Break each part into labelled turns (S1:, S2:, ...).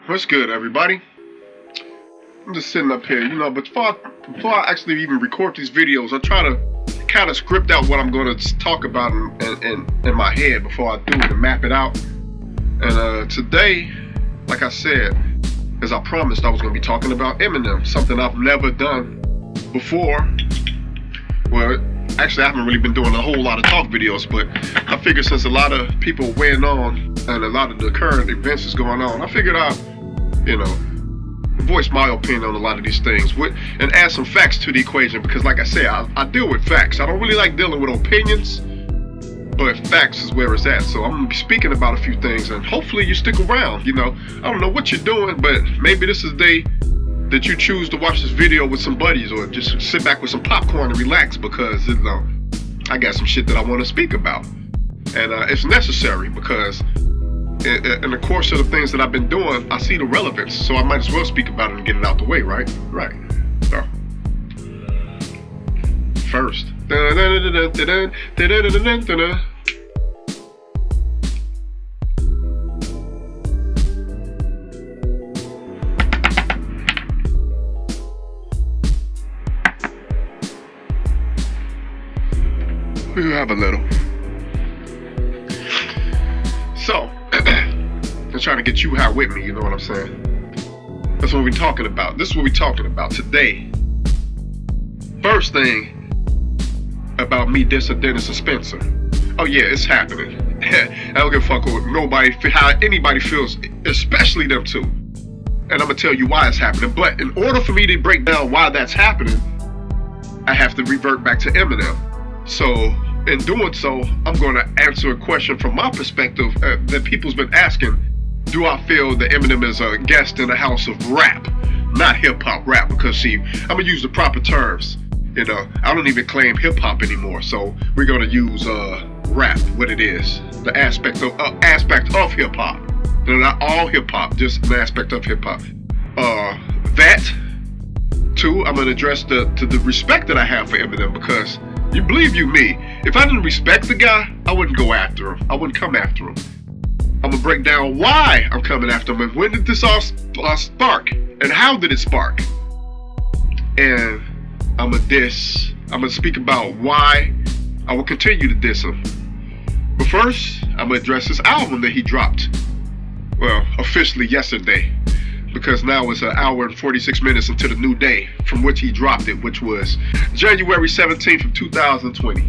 S1: What's good, everybody? I'm just sitting up here, but before I actually even record these videos, I try to kind of script out what I'm going to talk about in my head before I do it and map it out. And today, like I said, as I promised, I was going to be talking about Eminem, something I've never done before. Well, actually, I haven't really been doing a whole lot of talk videos, but I figured since a lot of people weighing on and a lot of the current events is going on, I figured I'd, voice my opinion on a lot of these things and add some facts to the equation, because like I said, I deal with facts. I don't really like dealing with opinions, but facts is where it's at. So I'm gonna be speaking about a few things, and hopefully you stick around. I don't know what you're doing, but maybe this is the day that you choose to watch this video with some buddies, or just sit back with some popcorn and relax, because I got some shit that I want to speak about, and it's necessary, because in the course of the things that I've been doing, I see the relevance, so I might as well speak about it and get it out the way, right? So first, we have a little. So, I'm trying to get you high with me, you know what I'm saying? That's what we're talking about. This is what we're talking about today. First thing about me dissing Denace and Spencer. Oh yeah, it's happening. I don't give a fuck with nobody, how anybody feels, especially them two. And I'm gonna tell you why it's happening. But in order for me to break down why that's happening, I have to revert back to Eminem. So, in doing so, I'm going to answer a question from my perspective that people's been asking. Do I feel that Eminem is a guest in the house of rap, not hip-hop rap? Because see, I'm going to use the proper terms. I don't even claim hip-hop anymore. So we're going to use rap, what it is. The aspect of hip-hop. Not all hip-hop, just an aspect of hip-hop. That, too, I'm going to address the respect that I have for Eminem, because you believe you me, if I didn't respect the guy, I wouldn't go after him. I wouldn't come after him. I'm gonna break down why I'm coming after him, and when did this all spark, and how did it spark? And I'm gonna speak about why I will continue to diss him. But first, I'm gonna address this album that he dropped. Well, officially yesterday, because now it's an hour and 46 minutes into the new day from which he dropped it, which was January 17th of 2020.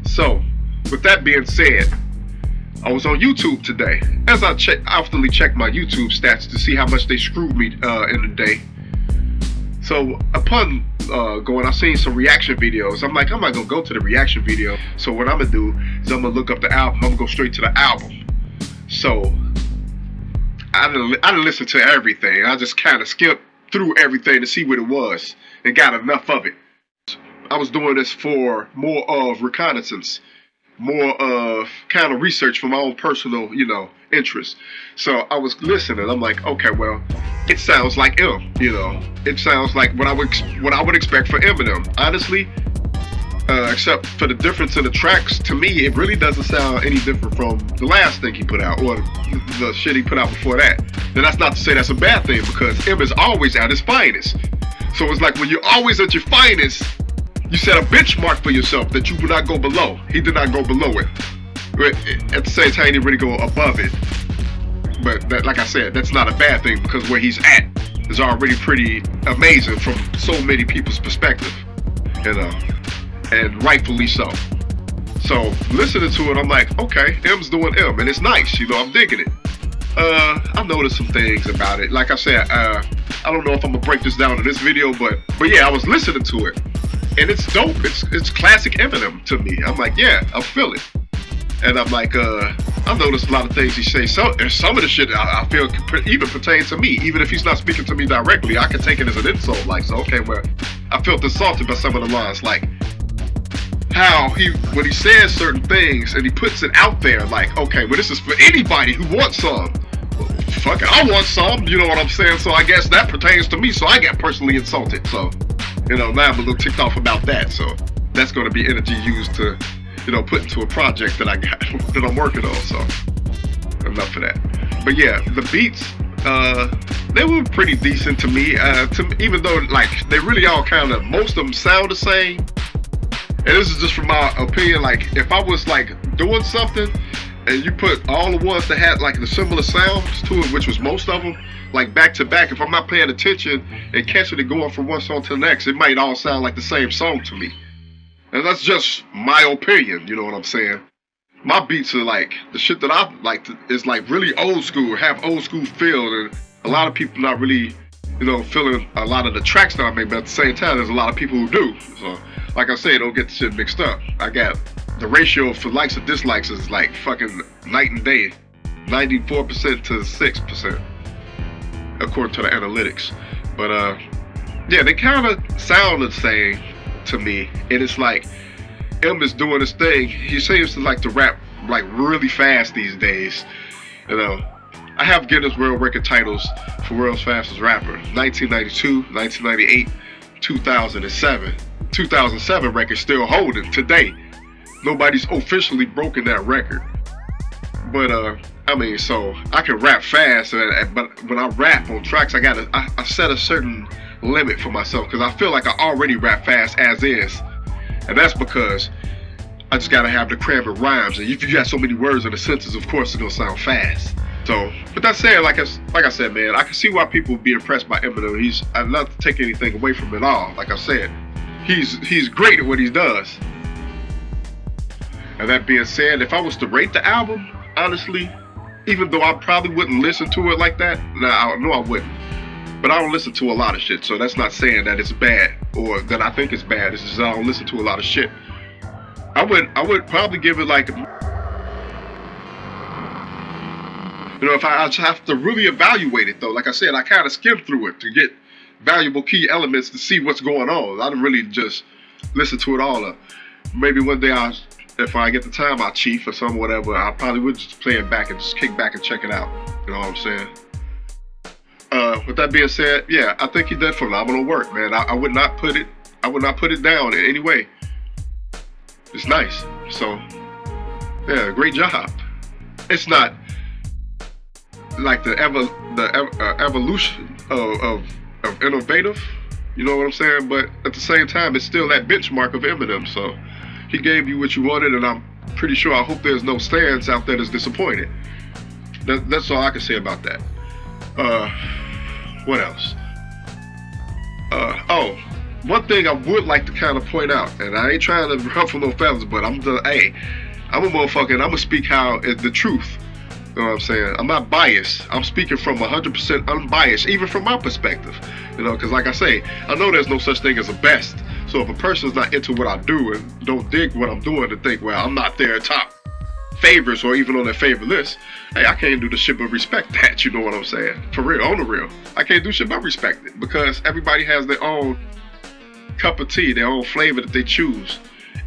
S1: So, with that being said, I was on YouTube today, as I oftenly check my YouTube stats to see how much they screwed me in the day. So, upon going, I seen some reaction videos. I'm like, I'm not gonna go to the reaction video. So what I'm gonna do is I'm gonna look up the album. I'm gonna go straight to the album. So, I didn't listen to everything. I just kind of skipped through everything to see what it was and got enough of it. I was doing this for more of reconnaissance, more of kind of research for my own personal, interest. So I was listening. I'm like, okay, well, it sounds like him. It sounds like what I would expect for Eminem. Honestly, except for the difference in the tracks, to me, it really doesn't sound any different from the last thing he put out, or the shit he put out before that. And that's not to say that's a bad thing, because M is always at his finest. So it's like when you're always at your finest, you set a benchmark for yourself that you would not go below. He did not go below it. But at the same time, he didn't really go above it. But that, like I said, that's not a bad thing, because where he's at is already pretty amazing from so many people's perspective. And rightfully so. So listening to it, I'm like, okay, M's doing M, and it's nice, I'm digging it. I noticed some things about it. Like I said, I don't know if I'm gonna break this down in this video, but yeah, I was listening to it, and it's dope. It's classic Eminem to me. I'm like, yeah, I feel it. And I'm like, I noticed a lot of things he says. Some of the shit I feel even pertains to me. Even if he's not speaking to me directly, I can take it as an insult. Like, so okay, well, I felt insulted by some of the lines, like how when he says certain things and he puts it out there, like, okay, well, this is for anybody who wants some. Well, fuck it, I want some, you know what I'm saying? So I guess that pertains to me, so I got personally insulted. So, now I'm a little ticked off about that. So that's going to be energy used to, put into a project that I got, that I'm working on. So enough of that. But yeah, the beats they were pretty decent to me. Even though like they really all kind of, most of them sound the same. And this is just from my opinion. Like if I was like doing something and you put all the ones that had like the similar sounds to it, which was most of them, like back to back, if I'm not paying attention and catching it going from one song to the next, it might all sound like the same song to me. And that's just my opinion, you know what I'm saying? My beats are like, the shit that I like is like really old school, have old school feel, and a lot of people not really, you know, feeling a lot of the tracks that I make, but at the same time, there's a lot of people who do. So, like I say, don't get the shit mixed up. I got the ratio for likes and dislikes is like fucking night and day, 94% to 6%, according to the analytics. But yeah, they kind of sound the same to me, and it's like M is doing his thing. He seems to like to rap like really fast these days. You know, I have Guinness World Record titles for world's fastest rapper: 1992, 1998, 2007. 2007 record still holding today. Nobody's officially broken that record. But I mean, so I can rap fast, but when I rap on tracks, I set a certain limit for myself, because I feel like I already rap fast as is, and that's because I just gotta have the cramming rhymes. And if you got so many words in a sentence, of course it's gonna sound fast. So, but that said, like I said, man, I can see why people be impressed by Eminem. I'd not to take anything away from it all. Like I said, he's great at what he does. And that being said, if I was to rate the album, honestly, even though I probably wouldn't listen to it like that, I know I wouldn't. But I don't listen to a lot of shit, so that's not saying that it's bad or that I think it's bad. It's just I don't listen to a lot of shit. I would probably give it like, you know, if I just have to really evaluate it though. Like I said, I kind of skimmed through it to get valuable key elements to see what's going on. I didn't really just listen to it all. Maybe one day if I get the time, I'll chief or something, whatever. I probably would just play it back and just kick back and check it out. You know what I'm saying? With that being said, yeah, I think he did phenomenal work, man. I would not put it down in any way. It's nice. So, yeah, great job. It's not like the evolution of innovative, you know what I'm saying? But at the same time, it's still that benchmark of Eminem. So he gave you what you wanted, and I'm pretty sure, I hope there's no stands out there that's disappointed. That's all I can say about that. What else? Oh, one thing I would like to kind of point out, and I ain't trying to ruffle no feathers, but I'm a motherfucker, and I'm gonna speak how is the truth. You know what I'm saying? I'm not biased. I'm speaking from 100% unbiased, even from my perspective. You know, because like I say, I know there's no such thing as a best. So if a person's not into what I do and don't dig what I'm doing, to think, well, I'm not their top favorites or even on their favorite list, hey, I can't do the shit but respect that, you know what I'm saying? For real, on the real. I can't do shit but respect it, because everybody has their own cup of tea, their own flavor that they choose,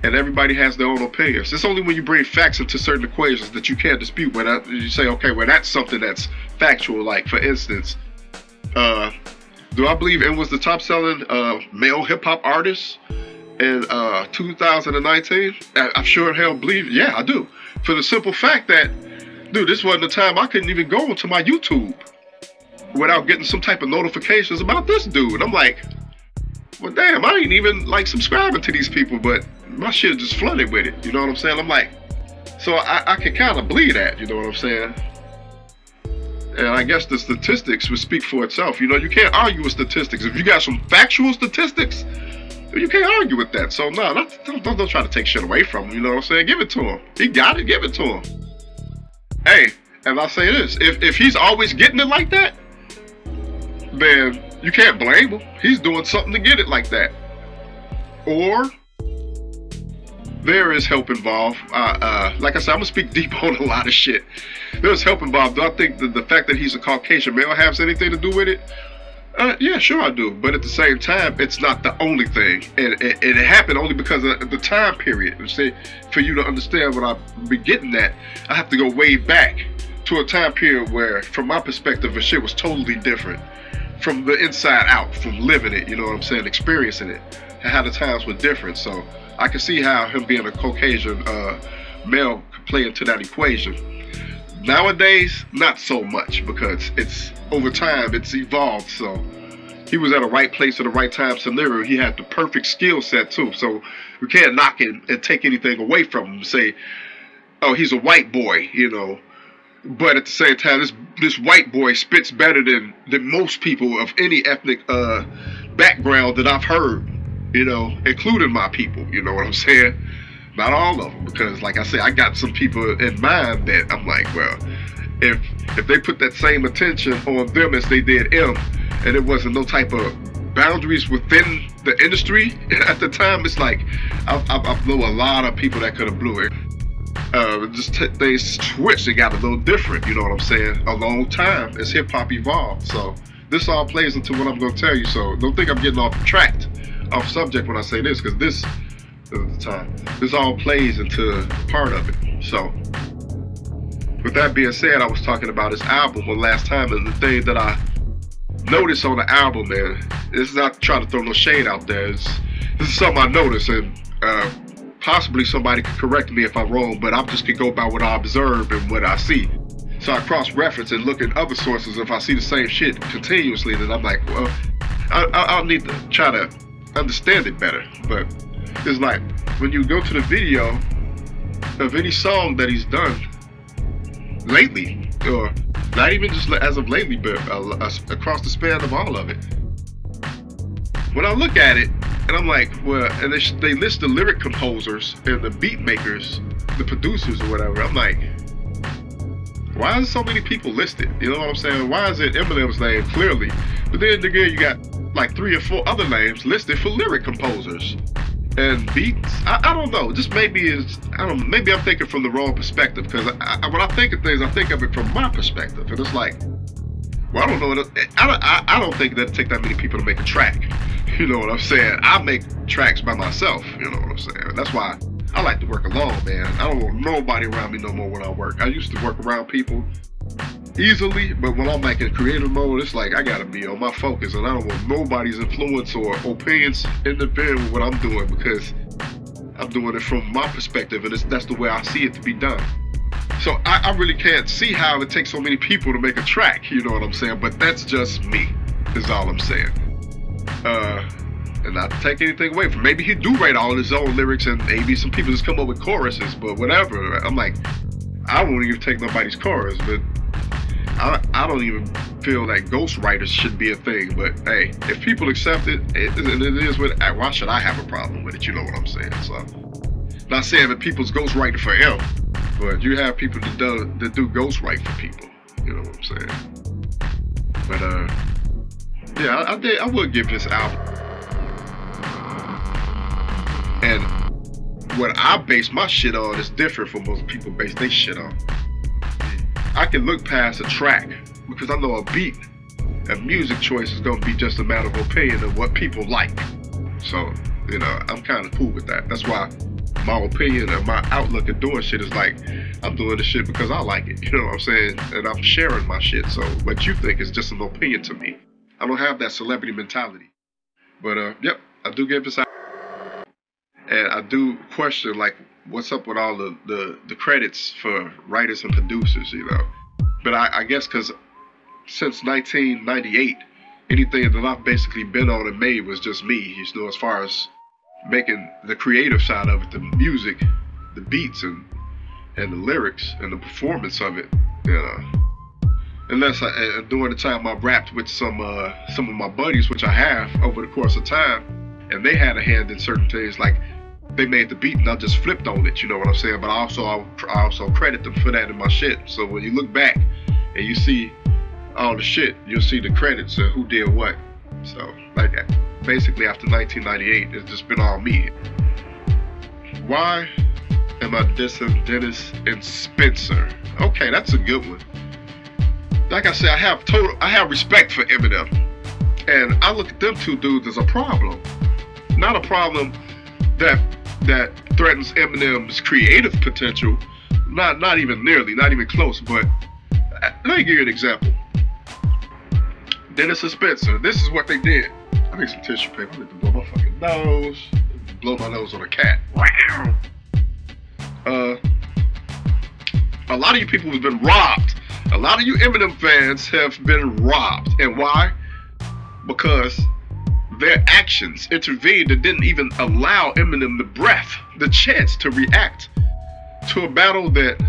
S1: and everybody has their own opinions. It's only when you bring facts into certain equations that you can't dispute where you say, okay, well, that's something that's factual. Like, for instance, do I believe it was the top selling male hip hop artist in 2019? I'm sure hell believe, yeah, I do. For the simple fact that, dude, this wasn't the time I couldn't even go into my YouTube without getting some type of notifications about this dude. I'm like, well, damn, I ain't even like subscribing to these people, but my shit just flooded with it. You know what I'm saying? I'm like, so I can kind of believe that, you know what I'm saying? And I guess the statistics would speak for itself. You know, you can't argue with statistics. If you got some factual statistics, you can't argue with that. So no, don't try to take shit away from him. You know what I'm saying? Give it to him. He got it. Give it to him. Hey, and I'll say this: if he's always getting it like that, then you can't blame him. He's doing something to get it like that. Or there is help involved. Like I said, I'm gonna speak deep on a lot of shit. There's help involved. Do I think the fact that he's a Caucasian male has anything to do with it? Yeah, sure I do. But at the same time, it's not the only thing. And it happened only because of the time period. See, for you to understand what I'm getting at, I have to go way back to a time period where, from my perspective, the shit was totally different. From the inside out, from living it, you know what I'm saying, experiencing it, and how the times were different. So I can see how him being a Caucasian male could play into that equation. Nowadays, not so much, because it's over time, it's evolved. So he was at the right place at the right time scenario. He had the perfect skill set too. So we can't knock him and take anything away from him and say, oh, he's a white boy, you know. But at the same time, this white boy spits better than most people of any ethnic background that I've heard, you know, including my people. You know what I'm saying? Not all of them, because like I said, I got some people in mind that I'm like, well, if they put that same attention on them as they did him, and there wasn't no type of boundaries within the industry at the time, it's like I know a lot of people that could have blew it. They switched and got a little different, you know what I'm saying, a long time as hip-hop evolved. So this all plays into what I'm going to tell you, so don't think I'm getting off subject when I say this, because this all plays into part of it. So with that being said, I was talking about this album one last time, and the thing that I noticed on the album, man, this is not trying to throw no shade out there, this is something I noticed, and possibly somebody could correct me if I'm wrong, but I'm just gonna go by what I observe and what I see. So I cross-reference and look at other sources. If I see the same shit continuously, then I'm like, well, I'll need to try to understand it better. But it's like, when you go to the video of any song that he's done lately, or not even just as of lately, but across the span of all of it, when I look at it, and I'm like, well, and they list the lyric composers and the beat makers, the producers or whatever. I'm like, why is so many people listed? You know what I'm saying? Why is it Eminem's name clearly, but then again you got like 3 or 4 other names listed for lyric composers and beats? I don't know. Just maybe maybe I'm thinking from the wrong perspective, because when I think of things, I think of it from my perspective, and it's like, well, I don't know. I don't think that'd take that many people to make a track. You know what I'm saying? I make tracks by myself. You know what I'm saying? That's why I like to work alone, man. I don't want nobody around me no more when I work. I used to work around people easily, but when I'm like in creative mode, it's like I gotta be on my focus, and I don't want nobody's influence or opinions interfering with what I'm doing, because I'm doing it from my perspective, and that's the way I see it to be done. So I really can't see how it takes so many people to make a track, you know what I'm saying? But that's just me, is all I'm saying. And not to take anything away from, maybe he do write all his own lyrics, and maybe some people just come up with choruses, but whatever. I'm like, I won't even take nobody's chorus, but I don't even feel like ghostwriters should be a thing. But hey, if people accept it, it is what, why should I have a problem with it? You know what I'm saying? So, not saying that people's ghostwriting for him, but you have people that do ghostwrite for people. You know what I'm saying? But yeah, I would give this album. And what I base my shit on is different from most people base their shit on. I can look past a track, because I know a beat, a music choice is gonna be just a matter of opinion of what people like. So, you know, I'm kind of cool with that. That's why my opinion and my outlook at doing shit is like, I'm doing this shit because I like it. You know what I'm saying? And I'm sharing my shit. So what you think is just an opinion to me. I don't have that celebrity mentality. But yep, I do give this out. And I do question, like, what's up with all the credits for writers and producers, you know? But I guess because since 1998, anything that I've basically been on and made was just me, you know, as far as making the creative side of it, the music, the beats, and the lyrics, and the performance of it, you know. Unless during the time I rapped with some of my buddies, which I have over the course of time, and they had a hand in certain things, like they made the beat and I just flipped on it, you know what I'm saying? But I also credit them for that in my shit. So when you look back and you see all the shit, you'll see the credits and who did what. So like basically after 1998, it's just been all me. Why am I dissing Denace and Spencer? Okay, that's a good one. Like I said, I have respect for Eminem, and I look at them two dudes as a problem, not a problem that threatens Eminem's creative potential, not even nearly, not even close. But let me give you an example. Denace and Spencer, this is what they did. I need some tissue paper. I need to blow my fucking nose. Blow my nose on a cat. A lot of you people have been robbed. A lot of you Eminem fans have been robbed. And why? Because their actions intervened and didn't even allow Eminem the chance to react to a battle that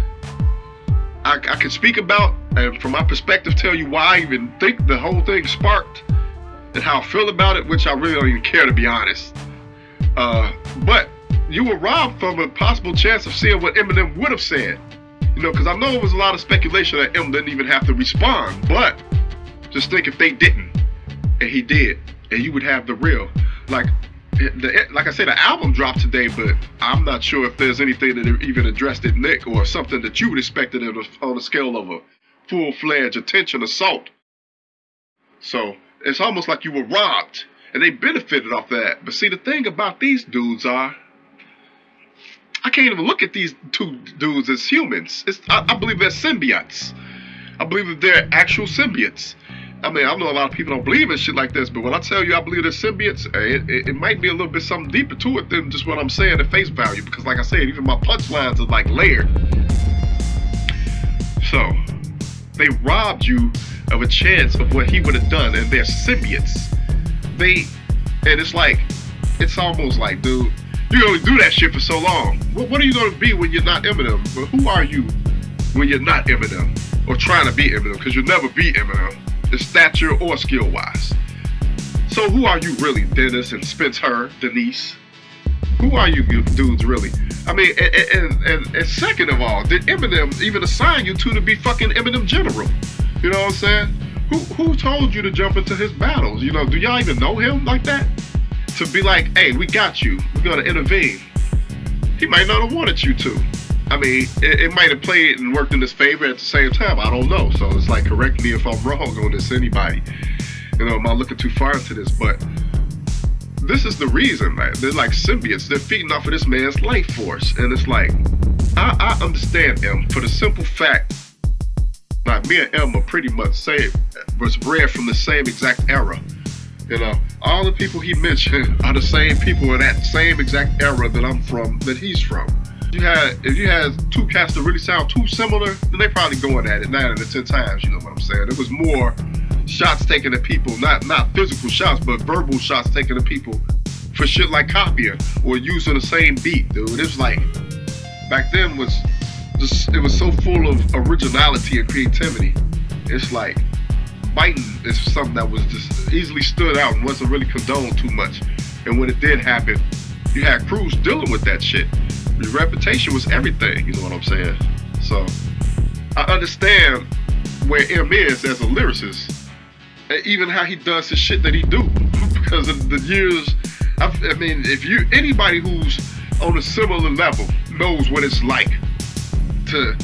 S1: I can speak about, and from my perspective tell you why I even think the whole thing sparked and how I feel about it, which I really don't even care, to be honest. But you were robbed from a possible chance of seeing what Eminem would have said. You know, because I know it was a lot of speculation that Eminem didn't even have to respond, but just think if they didn't and he did, and you would have the real. Like I said, the album dropped today, but I'm not sure if there's anything that even addressed it, Nick, or something that you would expect it on a scale of a full-fledged attention assault. So it's almost like you were robbed, and they benefited off that. But see, the thing about these dudes are, I can't even look at these two dudes as humans. I believe they're symbiotes. I believe that they're actual symbiotes. I mean, I know a lot of people don't believe in shit like this, but when I tell you I believe they're symbiotes, it might be a little bit something deeper to it than just what I'm saying at face value. Because like I said, even my punchlines are like layered. So, they robbed you of a chance of what he would have done, and they're symbiotes. And it's almost like, dude, you only do that shit for so long. What are you going to be when you're not Eminem? But who are you when you're not Eminem? Or trying to be Eminem? Because you'll never be Eminem, stature or skill-wise. So who are you really, Denace and Spencer, Denace? Who are you dudes really? I mean, and second of all, did Eminem even assign you to be fucking Eminem General? You know what I'm saying? Who told you to jump into his battles? You know, do y'all even know him like that? To be like, hey, we got you, we're gonna intervene. He might not have wanted you to. I mean, it might have played and worked in his favor at the same time. I don't know. So it's like, correct me if I'm wrong on this, anybody. You know, am I looking too far into this? But this is the reason, right? They're like symbiotes. They're feeding off of this man's life force. And it's like, I understand him for the simple fact, like me and M are pretty much was bred from the same exact era. You know, all the people he mentioned are the same people in that same exact era that I'm from, that he's from. If you had two cats that really sound too similar, then they probably going at it 9 out of 10 times, you know what I'm saying? It was more shots taken at people, not physical shots, but verbal shots taken at people for shit like copying or using the same beat, dude. It was like, back then it was so full of originality and creativity. It's like, biting is something that was just easily stood out and wasn't really condoned too much. And when it did happen, you had crews dealing with that shit. Your reputation was everything, you know what I'm saying? So, I understand where M is as a lyricist, and even how he does his shit that he do, because of the years. I mean, anybody who's on a similar level knows what it's like to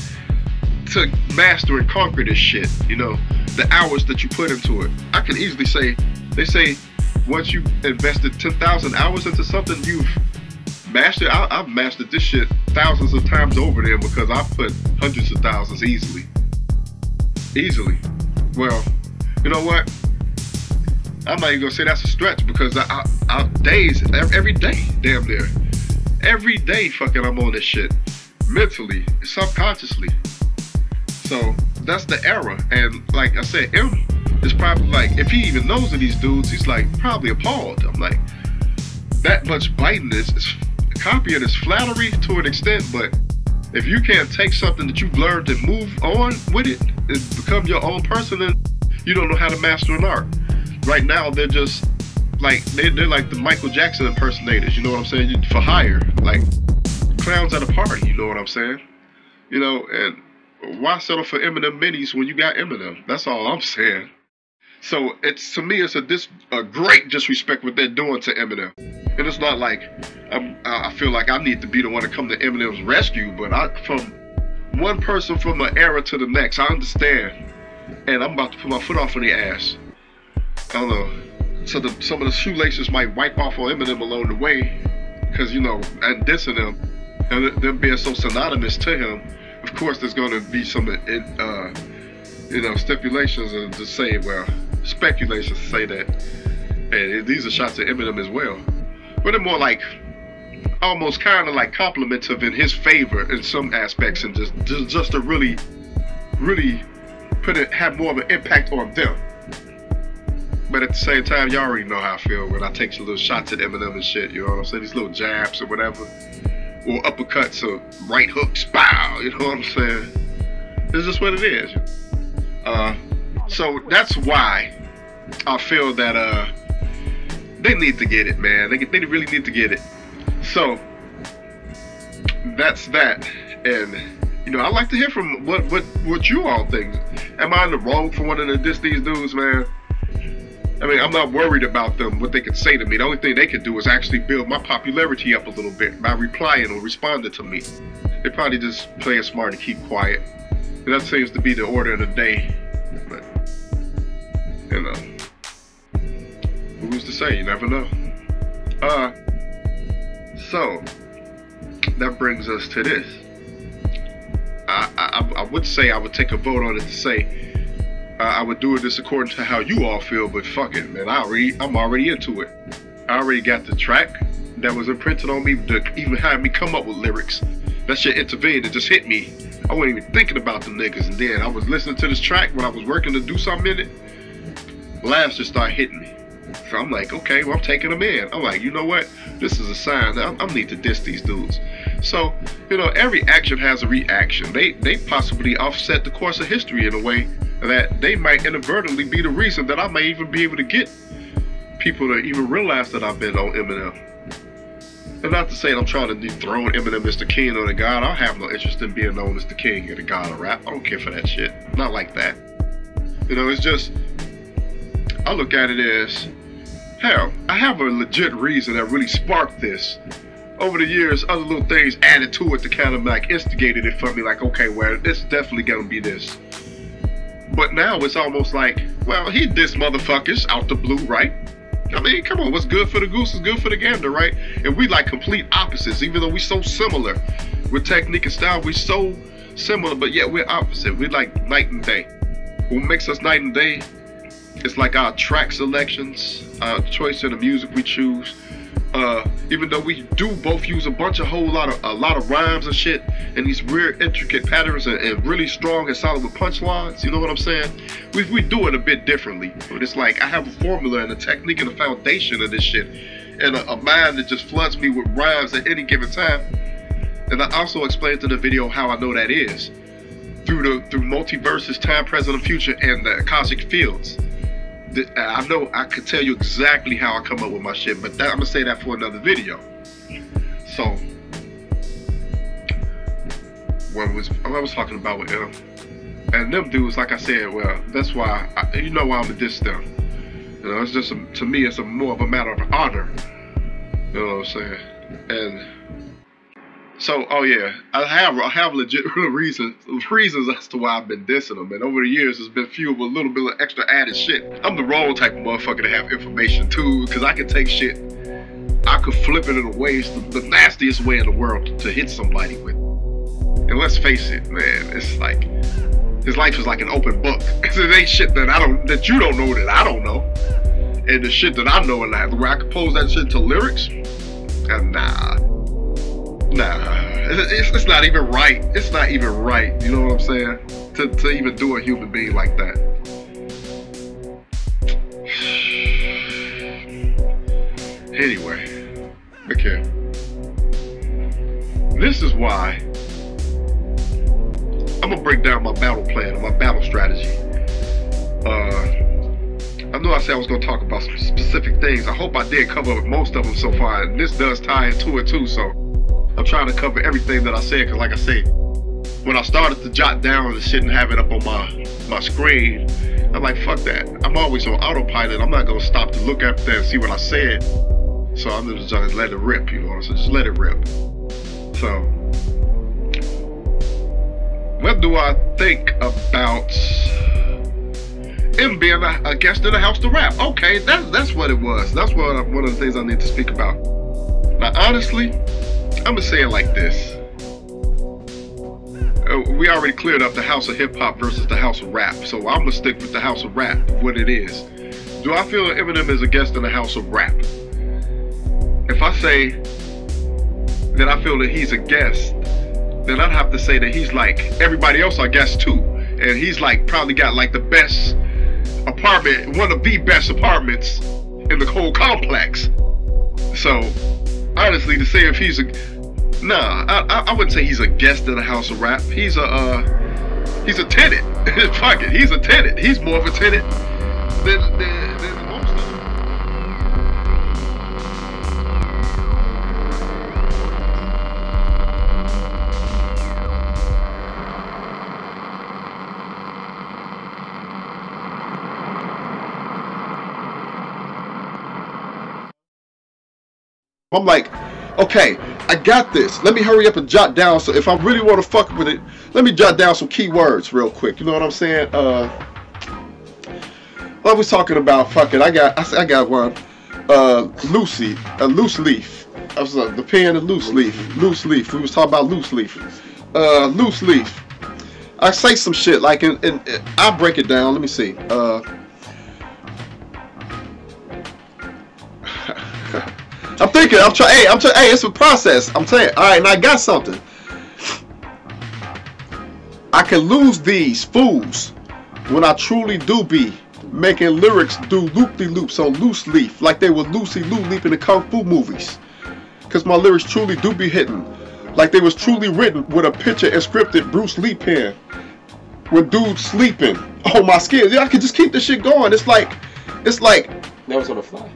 S1: master and conquer this shit, you know, the hours that you put into it. I can easily say, they say, once you invested 10,000 hours into something, you've mastered. I've mastered this shit thousands of times over there because I've put hundreds of thousands easily. Well, you know what? I'm not even gonna say that's a stretch because I days, every day, damn near. Every day fucking I'm on this shit. Mentally, subconsciously. So that's the era. And like I said, M is probably like, if he even knows of these dudes, he's like probably appalled. I'm like, that much biting is copying is flattery to an extent, but if you can't take something that you've learned and move on with it and become your own person, then you don't know how to master an art. Right now, they're just like, they're like the Michael Jackson impersonators, you know what I'm saying? For hire, like clowns at a party, you know what I'm saying? You know, and why settle for Eminem minis when you got Eminem? That's all I'm saying. So to me, it's a great disrespect what they're doing to Eminem. And it's not like I feel like I need to be the one to come to Eminem's rescue, but from one person from an era to the next, I understand. And I'm about to put my foot off on the ass. I don't know. So some of the shoelaces might wipe off on Eminem along the way, because, you know, and dissing him, and them being so synonymous to him, of course there's going to be some, you know, stipulations to say, well, speculations to say that, hey, these are shots at Eminem as well. But they're more like, almost kind of like complimentive in his favor in some aspects, and just to really have more of an impact on them. But at the same time, y'all already know how I feel when I take some little shots at Eminem and shit, you know what I'm saying? These little jabs or whatever, or uppercuts or right hooks, bow, you know what I'm saying? It's just what it is. So that's why I feel that they need to get it, man. They really need to get it. So that's that. And you know, I'd like to hear from what you all think. Am I in the wrong for wanting to diss these dudes, man? I mean, I'm not worried about them, what they could say to me. The only thing they could do is actually build my popularity up a little bit by replying or responding to me. They probably just play it smart and keep quiet. And that seems to be the order of the day. But, you know, who's to say? You never know. So, that brings us to this. I would say I would take a vote on it to say I would do this according to how you all feel, but fuck it, man. I'm already into it. I already got the track that was imprinted on me to even have me come up with lyrics. That shit intervened and just hit me. I wasn't even thinking about the niggas, and then I was listening to this track when I was working to do something in it. Laughs just started hitting me. So I'm like, okay, well, I'm taking them in. I'm like, you know what? This is a sign that I need to diss these dudes. So, you know, every action has a reaction. They possibly offset the course of history in a way that they might inadvertently be the reason that I may even be able to get people to even realize that I've been on Eminem. And not to say that I'm trying to dethrone Eminem as the king or the god. I have no interest in being known as the king or the god of rap. I don't care for that shit. Not like that. You know, it's just, I look at it as, hell, I have a legit reason that really sparked this. Over the years, other little things added to it to kind of like instigated it for me, like, okay, well, it's definitely gonna be this. But now it's almost like, well, he dissed motherfuckers out the blue, right? I mean, come on, what's good for the goose is good for the gander, right? And we like complete opposites, even though we're so similar. With technique and style, we're so similar, but yet we're opposite. We're like night and day. What makes us night and day is like our track selections, our choice in the music we choose. Even though we do both use a lot of rhymes and shit, and these weird intricate patterns and really strong and solid with punchlines, you know what I'm saying? We do it a bit differently. But it's like I have a formula and a technique and a foundation of this shit, and a mind that just floods me with rhymes at any given time. And I also explained in the video how I know that is through multiverses, time, present, and future, and the cosmic fields. I know I could tell you exactly how I come up with my shit, but I'm gonna say that for another video. So, what I was talking about with them, and them dudes, like I said, well, that's why you know why I'm gonna diss them. You know, it's just to me, it's more of a matter of honor. You know what I'm saying? And so, oh yeah, I have legit reasons as to why I've been dissing them, and over the years it's been fueled with a little bit of extra added shit. I'm the wrong type of motherfucker to have information too, because I can take shit, I could flip it in a way, the nastiest way in the world to hit somebody with. And let's face it, man, it's like his life is like an open book. It ain't shit that you don't know that I don't know, and the shit that I know in life where I could pose that shit to lyrics, and nah. It's not even right. It's not even right. You know what I'm saying? To even do a human being like that. Anyway, okay. This is why I'm gonna break down my battle plan and my battle strategy. I know I said I was gonna talk about some specific things. I hope I did cover most of them so far, and this does tie into it too. So I'm trying to cover everything that I said, because like I said, when I started to jot down the shit and have it up on my screen, I'm like, fuck that. I'm always on autopilot. I'm not going to stop to look up there and see what I said. So I'm just going to let it rip, you know what I'm saying? Just let it rip. So, what do I think about him being a guest in the house to rap? Okay, that's what it was. That's one of the things I need to speak about. Now, honestly, I'm gonna say it like this. We already cleared up the house of hip hop versus the house of rap, so I'm gonna stick with the house of rap, what it is. Do I feel Eminem is a guest in the house of rap? If I say then I feel that he's a guest, then I'd have to say that he's like everybody else I guess too. And he's like probably got like the best apartment, one of the best apartments in the whole complex. So honestly, to say if he's a I wouldn't say he's a guest in a house of rap. He's a tenant. Fuck it, he's a tenant. He's more of a tenant than most of them. I'm like, okay, I got this. Let me hurry up and jot down. So if I really want to fuck with it, let me jot down some key words real quick. You know what I'm saying? I was talking about fucking. I got one. Lucy, a loose leaf. I was the pen and loose leaf. Loose leaf. We was talking about loose leaf. Loose leaf. I say some shit like, and I'll break it down. Let me see. I'm thinking, hey, it's a process. I'm saying, all right, and I got something. I can lose these fools when I truly do be making lyrics do loop-de-loops on loose leaf, like they were Lucy Lou Leap in the Kung Fu movies. Cause my lyrics truly do be hitting, like they was truly written with a picture and scripted Bruce Lee pen. When dudes sleeping on my skills, yeah, I can just keep this shit going. It's like that was on the fly.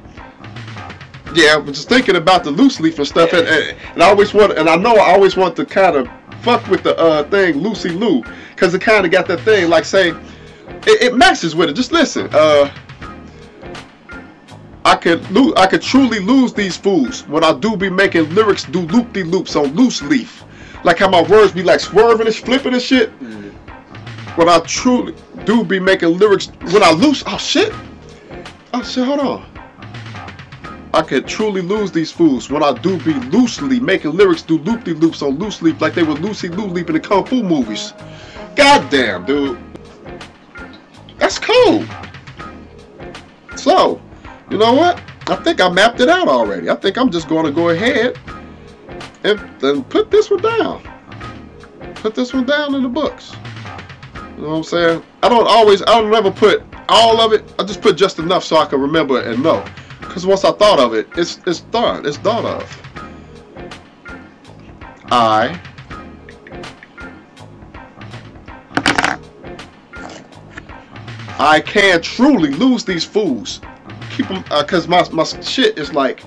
S1: Yeah, but just thinking about the loose leaf and stuff, and I always want, and I know I always want to kind of fuck with the thing Lucy Lou, cause it kind of got that thing like say, it matches with it. Just listen, I could truly lose these fools when I do be making lyrics do loop-de-loops on loose leaf, like how my words be like swerving and flipping and shit. When I truly do be making lyrics when I loose, oh shit, hold on. I could truly lose these fools when I do be loosely making lyrics do loop-de-loops on loose leaf like they were Lucy Lou Leap in the Kung Fu movies. Goddamn, dude. That's cool. So, you know what? I think I mapped it out already. I think I'm just going to go ahead and put this one down. Put this one down in the books. You know what I'm saying? I don't never put all of it. I just put just enough so I can remember and know. Because once I thought of it, it's done. It's thought of. I can truly lose these fools. Keep them, because my shit is like,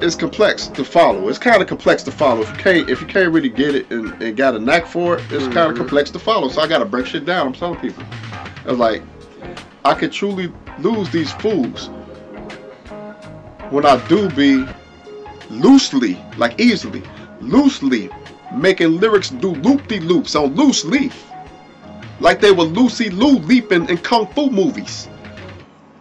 S1: it's complex to follow. It's kind of complex to follow. If you can't really get it and got a knack for it, it's kind of complex to follow. So I gotta break shit down. I'm telling people, it's like I could truly lose these fools when I do be loosely, like easily, loosely making lyrics do loop-de-loops on loose leaf, like they were Lucy Lou leaping in Kung Fu movies,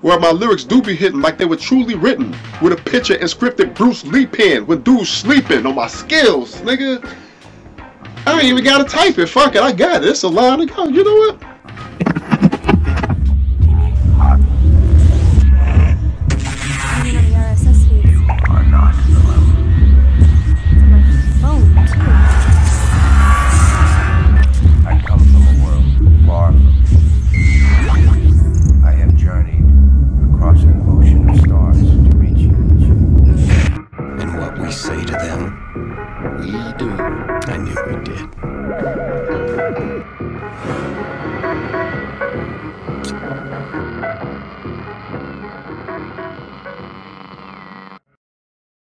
S1: where my lyrics do be hitting like they were truly written with a picture and scripted Bruce Lee pen when dudes sleeping on my skills, nigga. I ain't even gotta type it. Fuck it, I got it. It's a line to go. You know what?